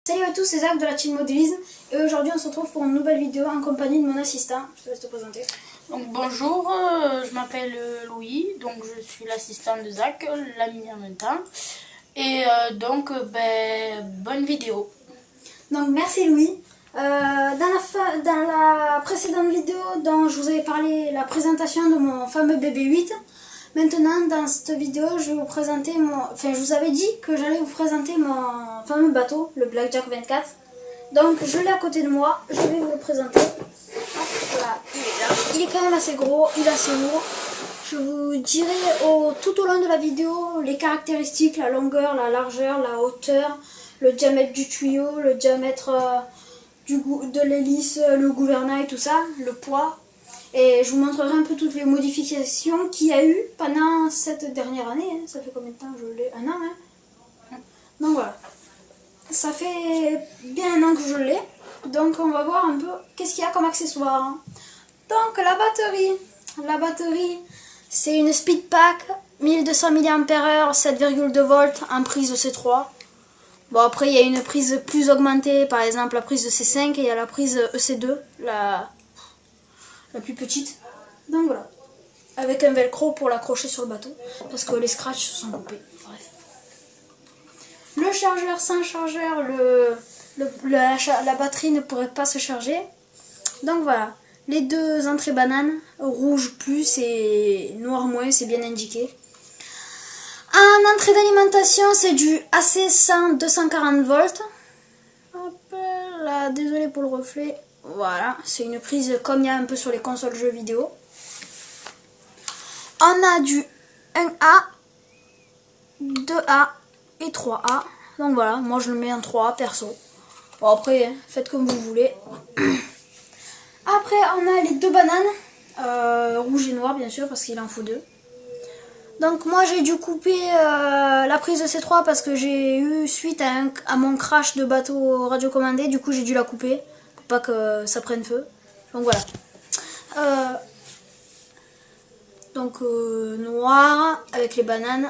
Salut à tous, c'est Zach de la team modélisme et aujourd'hui on se retrouve pour une nouvelle vidéo en compagnie de mon assistant. Je te laisse te présenter. Donc bonjour, je m'appelle Louis, donc je suis l'assistant de Zach, l'ami en même temps. Et bonne vidéo. Donc merci Louis. Dans la précédente vidéo dont je vous avais parlé la présentation de mon fameux BB8, maintenant dans cette vidéo je vais vous présenter je vous avais dit que j'allais vous présenter mon fameux bateau, le Blackjack 24. Donc je l'ai à côté de moi, je vais vous le présenter. Hop, voilà, il est là. Il est quand même assez gros, il est assez lourd. Je vous dirai tout au long de la vidéo les caractéristiques, la longueur, la largeur, la hauteur, le diamètre du tuyau, le diamètre de l'hélice, le gouvernail, tout ça, le poids. Et je vous montrerai un peu toutes les modifications qu'il y a eu pendant cette dernière année. Hein. Ça fait combien de temps que je l'ai? Un an, hein. Donc voilà. Ça fait bien un an que je l'ai. Donc on va voir un peu qu'est-ce qu'il y a comme accessoire. Hein. Donc la batterie. La batterie, c'est une Speedpack 1200 mAh, 7,2 volts en prise C3. Bon, après il y a une prise plus augmentée, par exemple la prise de C5 et il y a la prise EC2, la plus petite. Donc voilà. Avec un velcro pour l'accrocher sur le bateau. Parce que les scratchs se sont coupés. Bref. Le chargeur, sans chargeur, la batterie ne pourrait pas se charger. Donc voilà. Les deux entrées bananes, rouge plus et noir moins, c'est bien indiqué. En entrée d'alimentation, c'est du AC100 240 volts. Hop là, désolé pour le reflet. Voilà, c'est une prise comme il y a un peu sur les consoles jeux vidéo. On a du 1A, 2A et 3A. Donc voilà, moi je le mets en 3A perso. Bon après, faites comme vous voulez. Après, on a les deux bananes, rouge et noir bien sûr, parce qu'il en faut deux. Donc moi j'ai dû couper la prise de C3 parce que j'ai eu suite à mon crash de bateau radiocommandé. Du coup j'ai dû la couper pour pas que ça prenne feu. Donc voilà. Noir avec les bananes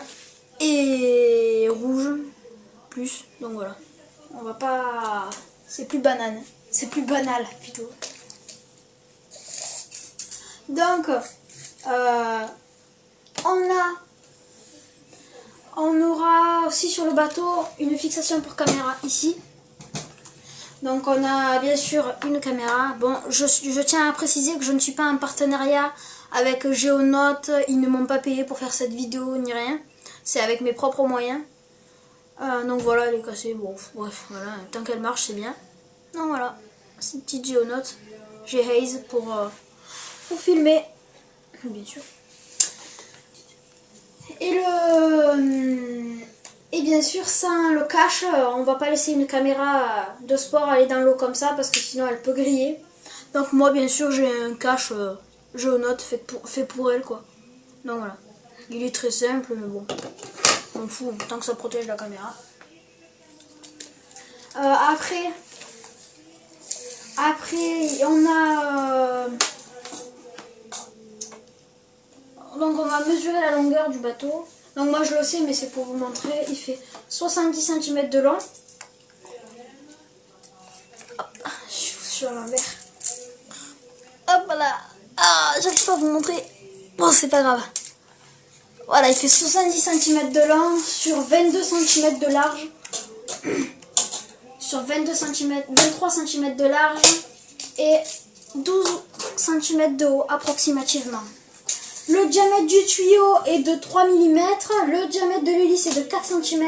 et rouge plus. Donc voilà. On va pas... C'est plus banane. C'est plus banal plutôt. Donc on aura aussi sur le bateau une fixation pour caméra ici. Donc on a bien sûr une caméra. Bon, je tiens à préciser que je ne suis pas en partenariat avec Geonote. Ils ne m'ont pas payé pour faire cette vidéo ni rien. C'est avec mes propres moyens. Donc voilà, elle est cassée. Bon, bref, voilà. Tant qu'elle marche, c'est bien. Donc voilà, c'est une petite Geonote. J'ai Haze pour filmer, bien sûr. Et bien sûr, sans le cache, on va pas laisser une caméra de sport aller dans l'eau comme ça parce que sinon elle peut griller. Donc moi, bien sûr, j'ai un cache Geonote fait pour elle, quoi. Donc voilà. Il est très simple, mais bon, on fout tant que ça protège la caméra. Après, on a... Donc on va mesurer la longueur du bateau. Donc moi je le sais mais c'est pour vous montrer. Il fait 70 cm de long. Hop, je suis à l'envers. Hop là. Ah, j'arrive pas à vous montrer. Bon, c'est pas grave. Voilà, il fait 70 cm de long sur 22 cm de large. Sur 23 cm de large et 12 cm de haut approximativement. Le diamètre du tuyau est de 3 mm, le diamètre de l'hélice est de 4 cm,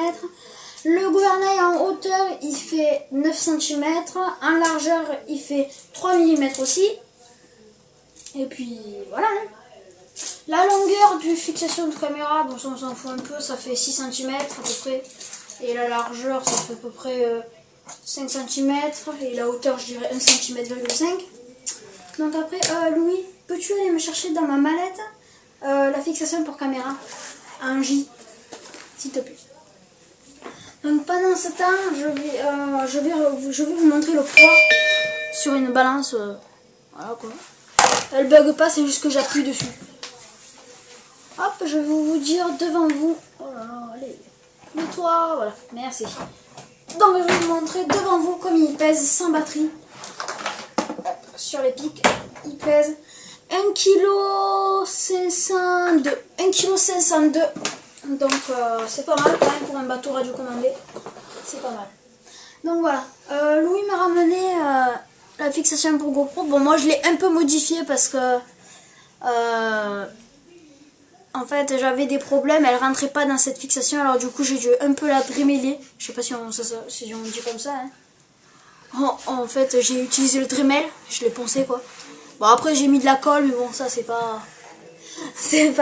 le gouvernail en hauteur il fait 9 cm, en largeur il fait 3 mm aussi. Et puis voilà. La longueur du fixation de caméra, bon ça on s'en fout un peu, ça fait 6 cm à peu près. Et la largeur ça fait à peu près 5 cm et la hauteur je dirais 1,5 cm. Donc après, Louis, peux-tu aller me chercher dans ma mallette la fixation pour caméra en J, s'il te plaît. Donc pendant ce temps, je vais vous montrer le poids sur une balance. Voilà quoi. Elle bug pas, c'est juste que j'appuie dessus. Hop, je vais vous dire devant vous. Oh là là, allez, le toit, voilà, merci. Donc je vais vous montrer devant vous pèse sans batterie. Sur les pics, il pèse 1,502 kg. 1,502 kg. Donc c'est pas mal quand même pour un bateau radiocommandé. C'est pas mal. Donc voilà. Louis m'a ramené la fixation pour GoPro. Bon, moi je l'ai un peu modifiée parce que en fait j'avais des problèmes, elle rentrait pas dans cette fixation, alors du coup j'ai dû un peu la trémêler. Je sais pas si on dit comme ça, hein. En fait j'ai utilisé le Dremel, je l'ai poncé quoi. Bon après j'ai mis de la colle, mais bon ça c'est pas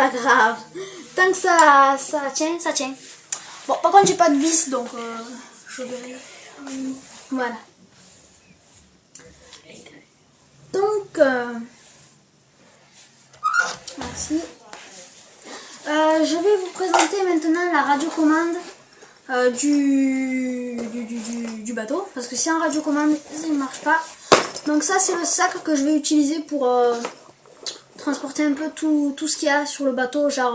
grave. Tant que ça tient, ça tient. Bon par contre j'ai pas de vis, donc je verrai. Voilà. Donc merci. Je vais vous présenter maintenant la radiocommande du bateau, parce que si en radiocommande il ne marche pas. Donc ça c'est le sac que je vais utiliser pour transporter un peu tout ce qu'il y a sur le bateau, genre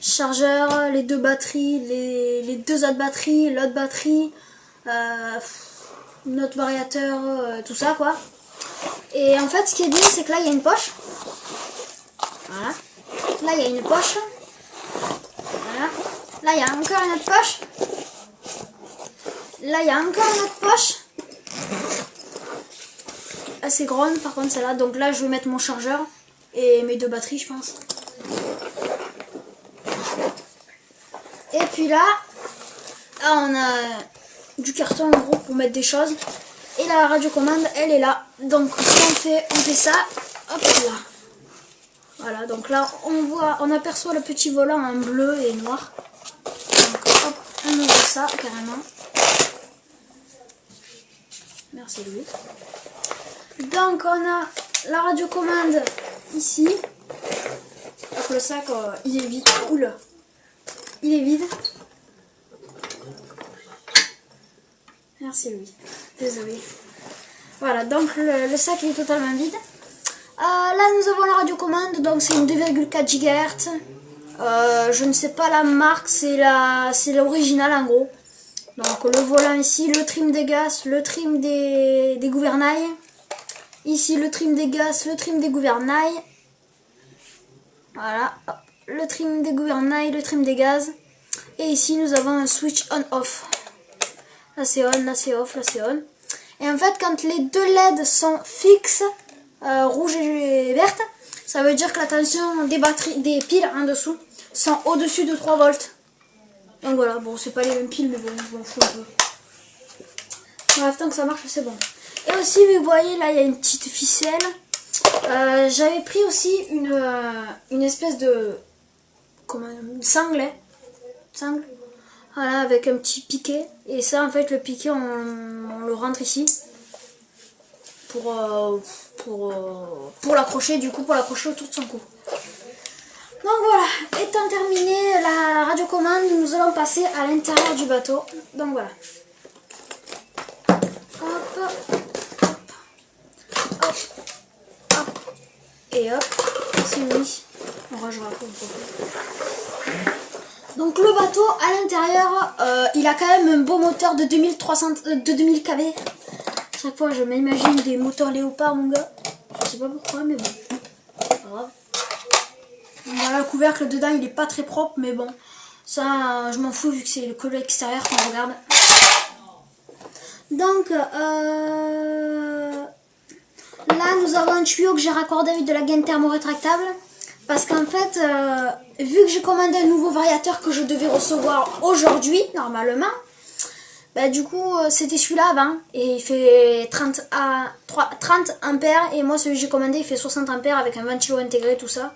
chargeur, les deux batteries, les deux autres batteries, l'autre batterie, notre variateur, tout ça quoi. Et en fait ce qui est bien c'est que là il y a une poche. Voilà. Là il y a une poche. Voilà. Là il y a encore une autre poche. Là il y a encore une autre poche. Assez grande par contre celle-là. Donc là je vais mettre mon chargeur et mes deux batteries je pense. Et puis là on a du carton en gros pour mettre des choses. Et la radiocommande elle est là. Donc ce on fait ça. Hop là. Voilà, donc là on aperçoit le petit volant en bleu et noir. Donc hop, on ouvre ça carrément. Merci Louis. Donc on a la radiocommande ici. Donc le sac il est vide. Oula, il est vide. Merci Louis. Désolé. Voilà, donc le sac il est totalement vide. Là nous avons la radiocommande, donc c'est une 2,4 GHz. Je ne sais pas la marque, c'est l'original en gros. Donc le volant ici, le trim des gaz, le trim des gouvernails. Ici le trim des gaz, le trim des gouvernails. Voilà, hop, le trim des gouvernails, le trim des gaz. Et ici nous avons un switch on-off. Là c'est on, là c'est off, là c'est on. Et en fait quand les deux LED sont fixes, rouge et verte, ça veut dire que la tension des batteries, des piles en dessous sont au-dessus de 3 volts. Donc voilà, bon c'est pas les mêmes piles mais bon je m'en fous un peu. Bref, tant que ça marche c'est bon. Et aussi vous voyez là il y a une petite ficelle. J'avais pris aussi une espèce de sangle. Voilà, avec un petit piquet. Et ça en fait le piquet on le rentre ici. Pour l'accrocher, du coup pour l'accrocher autour de son cou. Donc voilà, étant terminé la radiocommande, nous allons passer à l'intérieur du bateau. Donc voilà. Hop, hop, hop, hop, et hop, c'est mis. On rangera un peu. Donc le bateau à l'intérieur, il a quand même un beau moteur de 2000 kV. Chaque fois je m'imagine des moteurs Léopard mon gars. Je sais pas pourquoi mais bon. C'est pas grave. Voilà, le couvercle dedans il est pas très propre mais bon. Ça je m'en fous vu que c'est que l'extérieur qu'on regarde. Donc là nous avons un tuyau que j'ai raccordé avec de la gaine thermo-rétractable. Parce qu'en fait, vu que j'ai commandé un nouveau variateur que je devais recevoir aujourd'hui normalement. Bah, du coup c'était celui-là avant et il fait 30 ampères et moi celui que j'ai commandé il fait 60 ampères avec un ventilo intégré tout ça.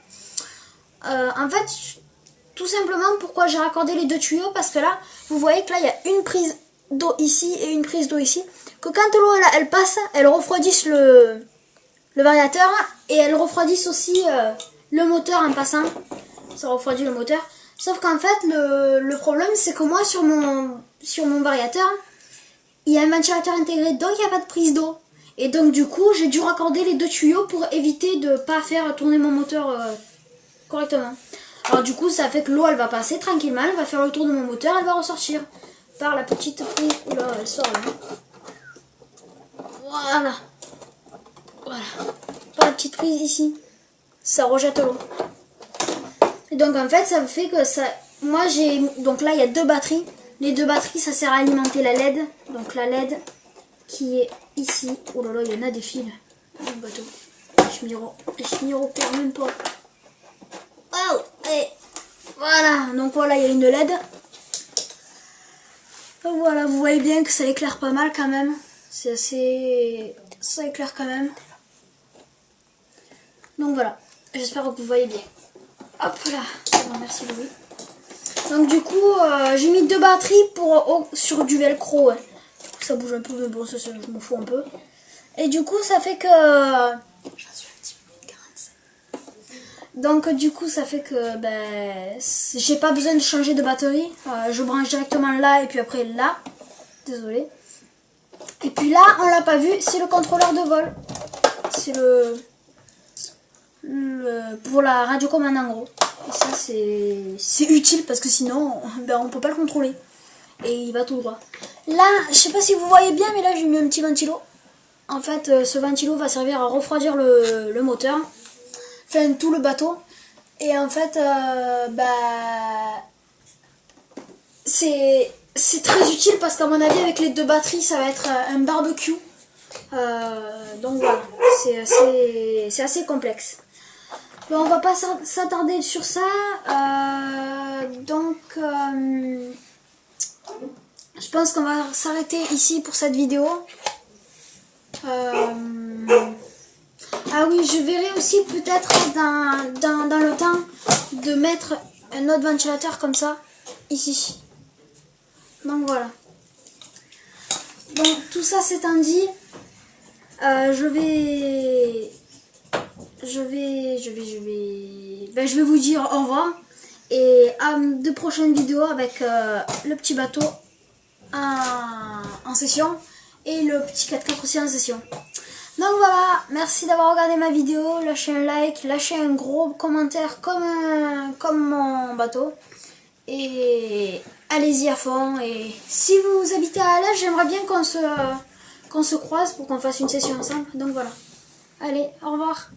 En fait tout simplement pourquoi j'ai raccordé les deux tuyaux, parce que là vous voyez que là il y a une prise d'eau ici et une prise d'eau ici, que quand l'eau elle passe elle refroidisse le variateur et elle refroidisse aussi le moteur en passant, ça refroidit le moteur. Sauf qu'en fait le problème c'est que moi sur mon variateur il y a un ventilateur intégré donc il n'y a pas de prise d'eau. Et donc du coup j'ai dû raccorder les deux tuyaux pour éviter de ne pas faire tourner mon moteur correctement. Alors du coup ça fait que l'eau elle va passer tranquillement, elle va faire le tour de mon moteur, elle va ressortir par la petite prise. Oula elle sort là. Voilà. Voilà. Pas la petite prise ici. Ça rejette l'eau. Et donc en fait ça fait que ça... Moi j'ai... Donc là il y a 2 batteries. Les 2 batteries ça sert à alimenter la LED. Donc la LED qui est ici. Oh là là, il y en a des fils. Le bateau. Je m'y repère même pas. Oh, et voilà. Donc voilà, il y a une LED. Donc voilà, vous voyez bien que ça éclaire pas mal quand même. C'est assez... Ça éclaire quand même. Donc voilà. J'espère que vous voyez bien. Hop là. Bon, merci Louis. Donc du coup, j'ai mis 2 batteries pour, sur du velcro. Ouais. Ça bouge un peu, mais bon, ça, je m'en fous un peu. Et du coup, ça fait que... J'en suis un petit peu 45. Donc du coup, ça fait que ben, j'ai pas besoin de changer de batterie. Je branche directement là et puis après là. Désolée. Et puis là, on l'a pas vu, c'est le contrôleur de vol. C'est pour la radiocommande en gros. Et ça, c'est utile parce que sinon, ben, on peut pas le contrôler. Et il va tout droit. Là, je sais pas si vous voyez bien, mais là j'ai mis un petit ventilo. En fait, ce ventilo va servir à refroidir le moteur. Enfin, tout le bateau. Et en fait, c'est très utile parce qu'à mon avis, avec les 2 batteries, ça va être un barbecue. Donc voilà, c'est assez complexe. Bon, on va pas s'attarder sur ça. Je pense qu'on va s'arrêter ici pour cette vidéo. Ah oui, je verrai aussi peut-être dans le temps de mettre un autre ventilateur comme ça, ici. Donc voilà. Donc tout ça c'est dit, je vais vous dire au revoir et à de prochaines vidéos avec le petit bateau en session et le petit 4x4 aussi en session. Donc voilà, merci d'avoir regardé ma vidéo, lâchez un like, lâchez un gros commentaire comme mon bateau et allez-y à fond. Et si vous habitez à Alès, j'aimerais bien qu'on se croise pour qu'on fasse une session ensemble. Donc voilà, allez, au revoir.